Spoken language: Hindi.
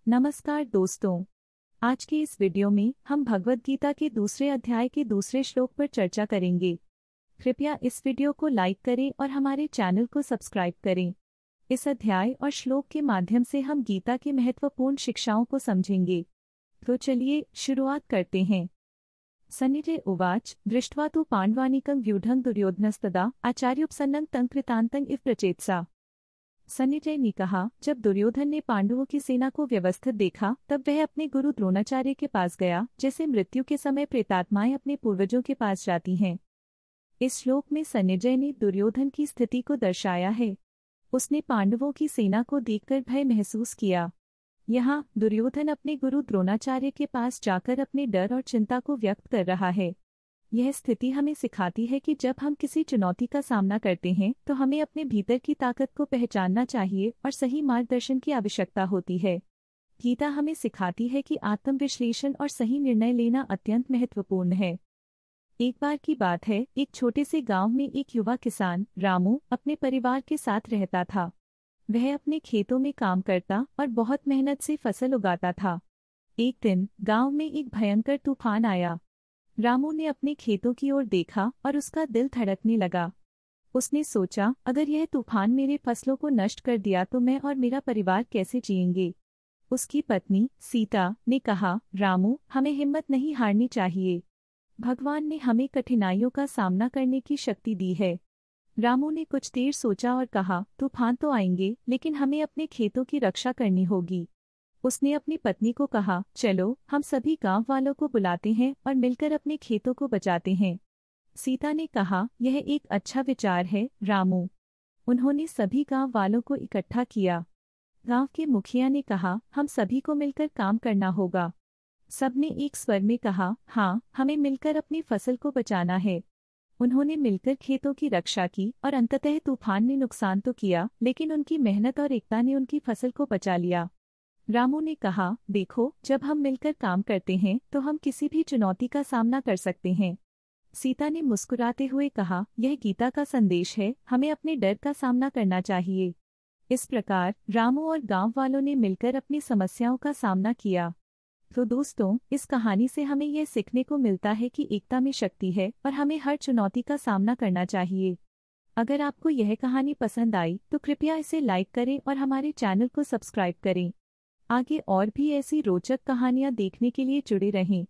नमस्कार दोस्तों। आज के इस वीडियो में हम भगवद गीता के दूसरे अध्याय के दूसरे श्लोक पर चर्चा करेंगे। कृपया इस वीडियो को लाइक करें और हमारे चैनल को सब्सक्राइब करें। इस अध्याय और श्लोक के माध्यम से हम गीता की महत्वपूर्ण शिक्षाओं को समझेंगे। तो चलिए शुरुआत करते हैं। सन्निधे उवाच दृष्ट्वा तु पाण्डवानीकं व्यूढं दुर्योधनस्तदा आचार्योपसन्नं तं कृतान्तं इव प्रचेतसा। सन्निजय ने कहा, जब दुर्योधन ने पांडवों की सेना को व्यवस्थित देखा तब वह अपने गुरु द्रोणाचार्य के पास गया, जैसे मृत्यु के समय प्रेतात्माएं अपने पूर्वजों के पास जाती हैं। इस श्लोक में सन्निजय ने दुर्योधन की स्थिति को दर्शाया है। उसने पांडवों की सेना को देखकर भय महसूस किया। यहाँ दुर्योधन अपने गुरु द्रोणाचार्य के पास जाकर अपने डर और चिंता को व्यक्त कर रहा है। यह स्थिति हमें सिखाती है कि जब हम किसी चुनौती का सामना करते हैं तो हमें अपने भीतर की ताकत को पहचानना चाहिए और सही मार्गदर्शन की आवश्यकता होती है। गीता हमें सिखाती है कि आत्मविश्लेषण और सही निर्णय लेना अत्यंत महत्वपूर्ण है। एक बार की बात है, एक छोटे से गांव में एक युवा किसान रामू अपने परिवार के साथ रहता था। वह अपने खेतों में काम करता और बहुत मेहनत से फसल उगाता था। एक दिन गांव में एक भयंकर तूफान आया। रामू ने अपने खेतों की ओर देखा और उसका दिल धड़कने लगा। उसने सोचा, अगर यह तूफान मेरे फसलों को नष्ट कर दिया तो मैं और मेरा परिवार कैसे जिएंगे। उसकी पत्नी सीता ने कहा, रामू, हमें हिम्मत नहीं हारनी चाहिए। भगवान ने हमें कठिनाइयों का सामना करने की शक्ति दी है। रामू ने कुछ देर सोचा और कहा, तूफान तो आएंगे, लेकिन हमें अपने खेतों की रक्षा करनी होगी। उसने अपनी पत्नी को कहा, चलो हम सभी गांव वालों को बुलाते हैं और मिलकर अपने खेतों को बचाते हैं। सीता ने कहा, यह एक अच्छा विचार है रामू। उन्होंने सभी गांव वालों को इकट्ठा किया। गांव के मुखिया ने कहा, हम सभी को मिलकर काम करना होगा। सबने एक स्वर में कहा, हाँ, हमें मिलकर अपनी फसल को बचाना है। उन्होंने मिलकर खेतों की रक्षा की और अंततः तूफान ने नुकसान तो किया, लेकिन उनकी मेहनत और एकता ने उनकी फसल को बचा लिया। रामू ने कहा, देखो, जब हम मिलकर काम करते हैं तो हम किसी भी चुनौती का सामना कर सकते हैं। सीता ने मुस्कुराते हुए कहा, यह गीता का संदेश है, हमें अपने डर का सामना करना चाहिए। इस प्रकार रामू और गांव वालों ने मिलकर अपनी समस्याओं का सामना किया। तो दोस्तों, इस कहानी से हमें यह सीखने को मिलता है कि एकता में शक्ति है और हमें हर चुनौती का सामना करना चाहिए। अगर आपको यह कहानी पसंद आई तो कृपया इसे लाइक करें और हमारे चैनल को सब्सक्राइब करें। आगे और भी ऐसी रोचक कहानियां देखने के लिए जुड़े रहें।